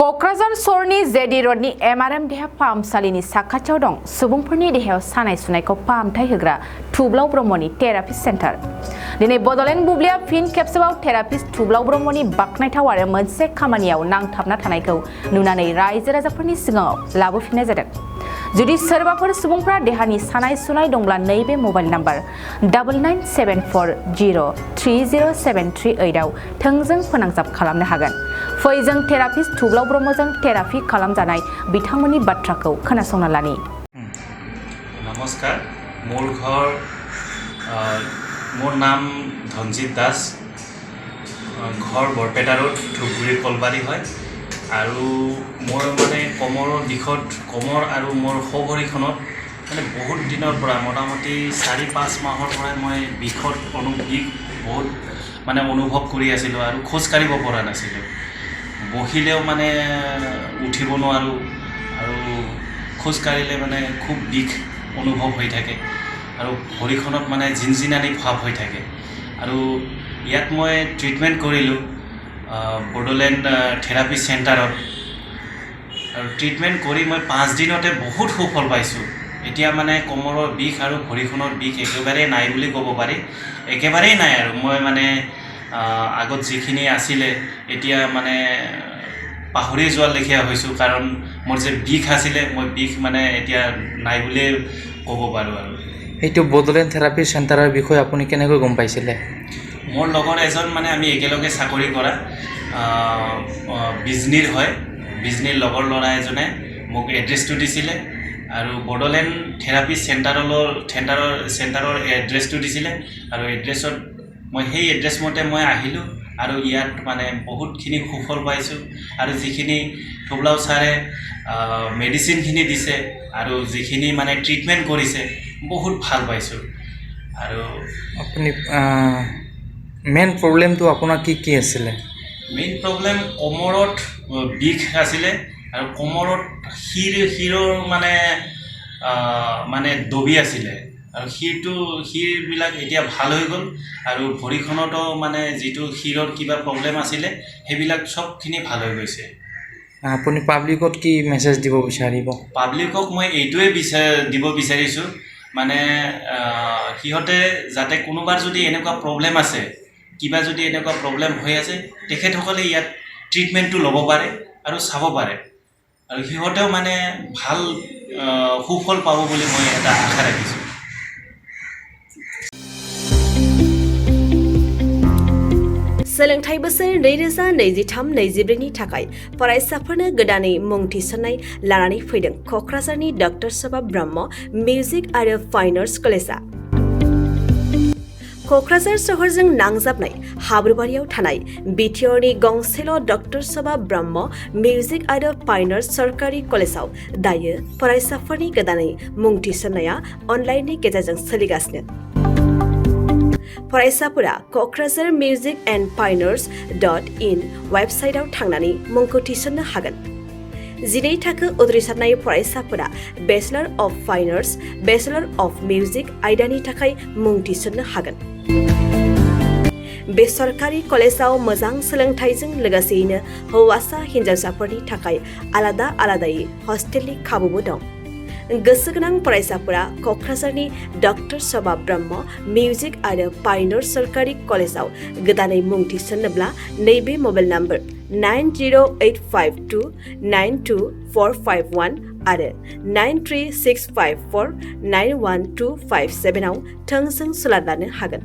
Kokrajhar सरनि JD रडनि MRM देहा फाहामसालिनि साखाथियाव दं सुबुंफोरनि देहायाव सानाय सुनायखौ फाहामथाय होग्रा थुब्लाव ब्रह्मनि थेरापिस्ट सेन्टार। दिनै बड'लेण्ड बुब्लिया फिन खेबसेबाव थेरापिस्ट थुब्लाव ब्रह्मनि बाखनायथाव आरो मोनसे खामानियाव नांथाबना थानायखौ नुनानै रायजो राजाफोरनि सिगाङाव लाबोफिननाय जादों। जुदि सोरबाफोर सुबुंफ्रा देहानि सानाय सुनाय दंब्ला नैबे मबाइल नाम्बार 9974030738 आव थोंजों फोनांजाब खालामनो हागोन। फै जों थेरापिस्ट थुब्लाव ब्रह्मजों थेरापि खालामजानाय बिथांमोननि बाथ्राखौ खोनासंना लानि। नमस्कार, मोर नाम धनजित दास, घर बरपेटा रोड धुबुरी कलबारी है और मोर माने कमर दिखत कमर और मोर खभरीखনত माने बहुत दिनर पर मोटामुटी 4-5 माहर पर मैं बिखत बिख बहुत माने अनुभव करि आसिलो और खोज काढ़िब পৰা नासिलो। बहिलेও माने उठिब নোৱাৰো और खोज काढ़िले माने खूब बिख अनुभव হৈ থাকে और भरिखনত माने जिनजिनानी भाव হৈ থাকে और ইয়াত मैं ट्रिटमेंट करिलो बडोलैंड थेरापी सेंटर और ट्रिटमेंट करी मैं 5 दिनते बहुत सुफल पाइছো। এতিয়া মানে कमर बिख और भरिखনৰ बिख एकेबारे নাই বুলি ক'ব পাৰি, एकेबारे নাই और मैं माने আগত যিখিনি আছিলে এতিয়া মানে পাহৰি যোৱাৰ লেখিয়া হৈছো কাৰণ মোৰ যে বিষ আছিলে মই বিষ মানে এতিয়া নাই বুলি ক'ব পাৰো। আৰু এইটো বডোলেণ্ড থেৰাপি চেণ্টাৰৰ বিষয়ে আপুনি কেনেকৈ গম পাইছিলে? মোৰ লগৰ এজন মানে আমি একেলগে চাকৰি কৰা বিজনিৰ হয়, বিজনিৰ লগৰ ল'ৰা এজনে মোক এড্ৰেছটো দিছিলে আৰু বডোলেণ্ড থেৰাপি চেণ্টাৰৰ এড্ৰেছটো দিছিলে আৰু এড্ৰেছত मैं সেই एड्रेस मते मैं आहिलो और इयात माने बहुतखिनि सुफल पाइছো और जिखिनि थुब्लाव सारे मेडिसिन खिनि दिसे और जिखिनि माने ट्रिटमेंट करिसे बहुत ভাল पाइছো। और अपनी मेन प्रॉब्लम तो आपना की आছিলে? मेन प्रॉब्लम कमरत बिख आছিলে और कमरत हिर माने माने दबी आছিলে और हिरबिलाक एतिया ভাল হৈ গল और भरिखनतो माने जितु हिरर किबा प्रॉब्लम आছিলে हेबिलाक सबखिनि ভাল হৈ গৈছে। আপুনি পাব্লিকত কি মেसेज দিব বিচাৰিব? পাব্লিকক মই এইটোৱে দিব বিচাৰিছো মানে হিহতে যাতে কোনোবাৰ যদি এনেকুৱা প্ৰব্লেম আছে কিবা যদি এনেকুৱা প্ৰব্লেম হৈ আছে তেখেতসকলে ইয়াত ট্ৰিটমেন্টটো ল'ব পাৰে আৰু চাব পাৰে আৰু হিহতেও মানে ভাল সুফল পাব বুলি মই এটা আশা ৰাখিছো। सोलोंथाइ बोसोर 2023-24 नि थाखाय फरायसाफोरनो गोदानै मुं थिसननाय लानानै फैदों क'क्राझारनि डक्टर सभा ब्रह्म मिउजिक आरो फाइन आर्ट्स कलेजआ। क'क्राझार सहरजों नांजाबनाय हाब्रुबारियाव थानाय बिटिआरनि गंसेल' डक्टर सभा ब्रह्म मिउजिक आरो फाइन आर्ट्स सरकारि कलेजआव दायो फरायसाफोरनि गोदानै मुं थिसननाया अनलाइननि गेजेरजों सोलिगासिनो। फरायसाफोरा क'क्राझार मिउजिक एन्ड फाइन आर्ट्स.in वेबसाइटआव थांनानै मुंखौ थिसननो हागोन। 12 थाखो उद्रिसारनाय फरायसाफोरा bachelor of fine arts, bachelor of music आयदानि थाखाय मुं थिसननो हागोन। बे सरकारि कलेजआव मोजां सोलोंथाइजों लोगोसेयैनो हौवासा हिन्जावसाफोरनि थाखाय आलादा आलादायै हस्टेलनि खाबुबो दं। गोसो गोनां फरायसाफोरा क'क्राझारनि डक्टर सभा ब्रह्म मिउजिक आरो फाइन आर्ट्स सरकारि कलेजआव गोदानै मुं थिसननोब्ला नैबे मबाइल नाम्बार 9085292451 आरो 93654912557 आव थोंजों सोलाद लानो हागोन।